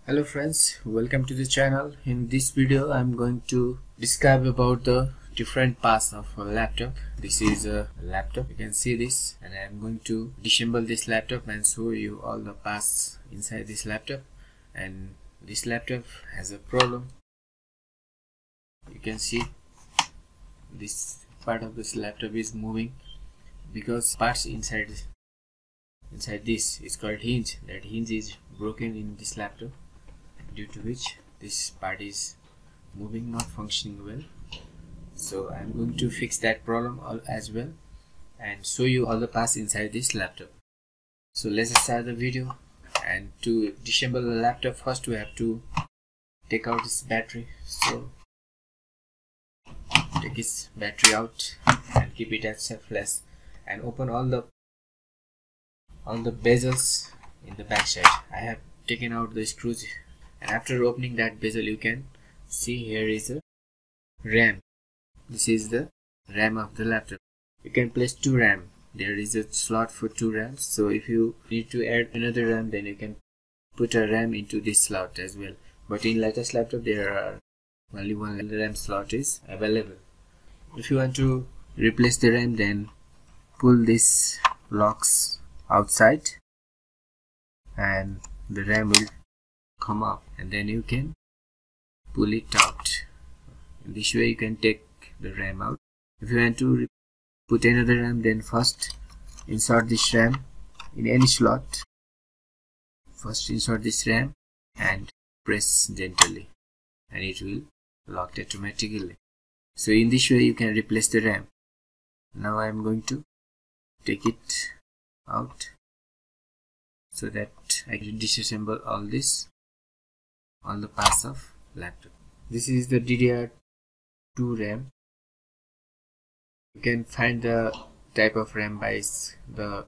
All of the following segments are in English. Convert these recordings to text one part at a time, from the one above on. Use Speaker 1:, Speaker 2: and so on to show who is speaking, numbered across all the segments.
Speaker 1: Hello friends, welcome to the channel. In this video I'm going to describe about the different parts of a laptop. This is a laptop, you can see this, and I'm going to disassemble this laptop and show you all the parts inside this laptop. And this laptop has a problem. You can see this part of this laptop is moving because parts inside this is called hinge. That hinge is broken in this laptop, due to which this part is moving, not functioning well. So I'm going to fix that problem as well and show you all the parts inside this laptop. So let's start the video. And to disassemble the laptop, first we have to take out this battery. So take this battery out and keep it as selfless, and open all the bezels in the back side. I have taken out the screws, and after opening that bezel you can see here is a RAM. This is the RAM of the laptop. You can place 2 RAM. There is a slot for 2 RAMs, so if you need to add another RAM, then you can put a RAM into this slot as well. But in latest laptop there are only 1 RAM slot is available. If you want to replace the RAM, then pull these locks outside and the RAM will come up, and then you can pull it out. In this way you can take the RAM out. If you want to put another RAM, then first insert this RAM in any slot. First insert this RAM and press gently, and it will lock automatically. So in this way you can replace the RAM. Now I am going to take it out so that I can disassemble all the parts of laptop. This is the DDR2 RAM. You can find the type of RAM by the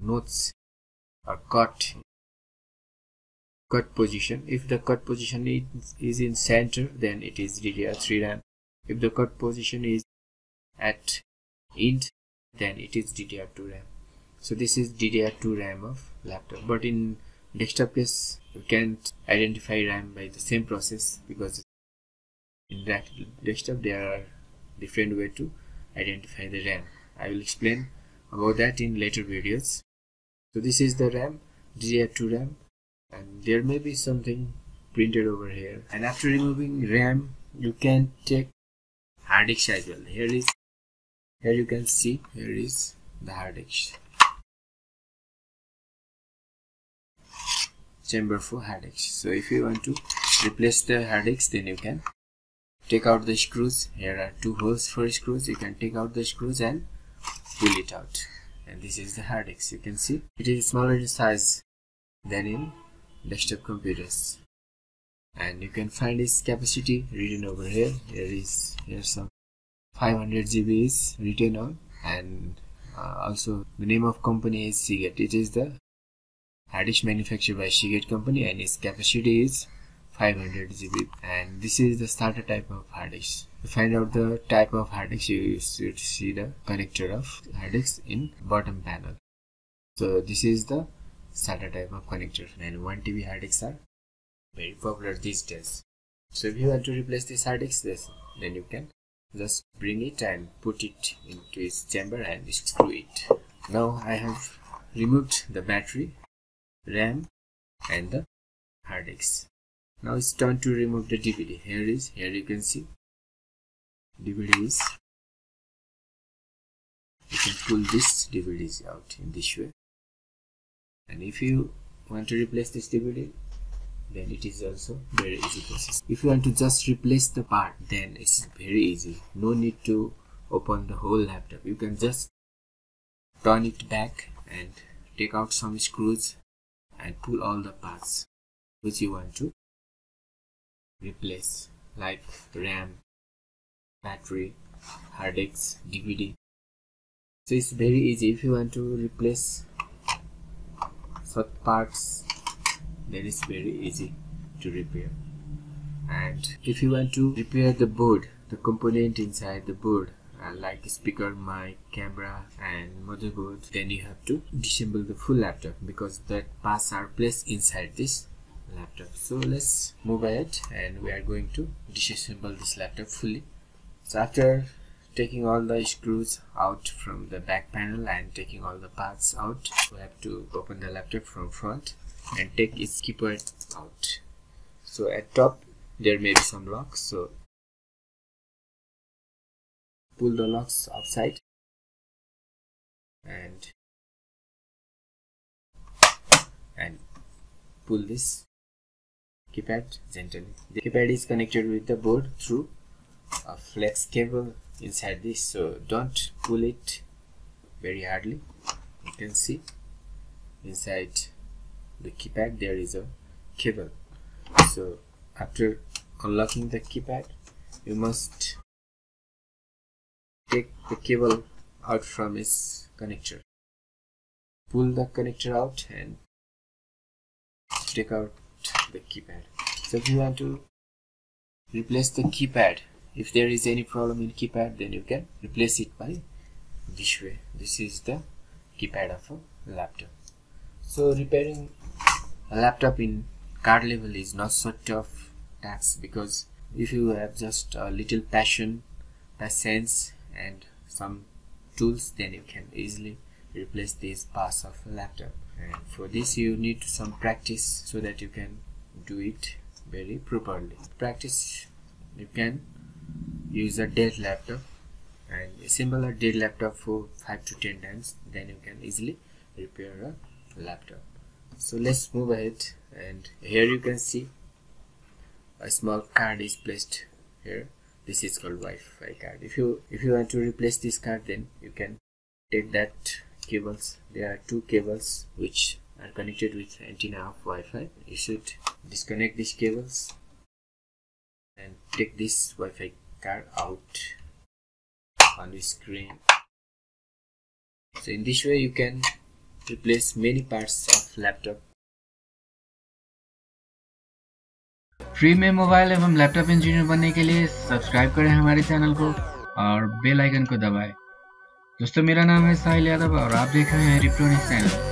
Speaker 1: notes or cut position. If the cut position is in center, then it is DDR3 RAM. If the cut position is at end, then it is DDR2 RAM. So this is DDR2 RAM of laptop. But in desktop case you can't identify RAM by the same process, because in that desktop there are different way to identify the RAM. I will explain about that in later videos. So this is the RAM, DDR2 RAM, and there may be something printed over here. And after removing RAM, you can take hard disk as well. Here you can see here is the hard disk, chamber for hard disk. So if you want to replace the hard disk, then you can take out the screws. Here are 2 holes for screws. You can take out the screws and pull it out, and this is the hard disk. You can see it is smaller in size than in desktop computers, and you can find its capacity written over here. Here's some 500 GB is written on, and also the name of company is Seagate. It is the hard disk manufactured by Seagate company, and its capacity is 500 GB. And this is the starter type of hard disk. To find out the type of hard disk, you should see the connector of hard disk in bottom panel. So this is the starter type of connector, and 1 TB hard disks are very popular these days. So if you want to replace this hard disk, then you can just bring it and put it into its chamber and screw it. Now I have removed the battery, RAM and the hard disk. Now it's time to remove the DVD. Here you can see DVDs. You can pull this DVDs out in this way, and if you want to replace this DVD, then it is also very easy process. If you want to just replace the part, then it's very easy. No need to open the whole laptop. You can just turn it back and take out some screws and pull all the parts which you want to replace, like RAM, battery, hard disk, DVD. So it's very easy. If you want to replace such parts, then it's very easy to repair. And if you want to repair the board, the component inside the board, like speaker, mic, camera and motherboard, then you have to disassemble the full laptop, because that parts are placed inside this laptop. So let's move ahead, and we are going to disassemble this laptop fully. So after taking all the screws out from the back panel and taking all the parts out, we have to open the laptop from front and take its keypad out. So at top there may be some locks, so pull the locks outside and pull this keypad gently. The keypad is connected with the board through a flex cable inside this, so don't pull it very hardly. You can see inside the keypad there is a cable. So after unlocking the keypad, you must take the cable out from its connector. Pull the connector out and take out the keypad. So if you want to replace the keypad, if there is any problem in keypad, then you can replace it by this way. This is the keypad of a laptop. So repairing a laptop in card level is not so tough task, because if you have just a little patience and some tools, then you can easily replace these parts of a laptop. And for this you need some practice so that you can do it very properly. Practice, you can use a dead laptop and assemble a dead laptop for 5 to 10 times, then you can easily repair a laptop. So let's move ahead, and here you can see a small card is placed here. This is called Wi-Fi card. If you want to replace this card, then you can take that cables. There are two cables which are connected with antenna of Wi-Fi. You should disconnect these cables and take this Wi-Fi card out on the screen. So in this way you can replace many parts of laptop.
Speaker 2: Free में mobile एवं laptop engineer बनने के लिए subscribe करें हमारे channel को और bell icon को दबाएं। दोस्तों, मेरा नाम है साहिल यादव और आप देख रहे हैं रिप्रोनिक्स चैनल।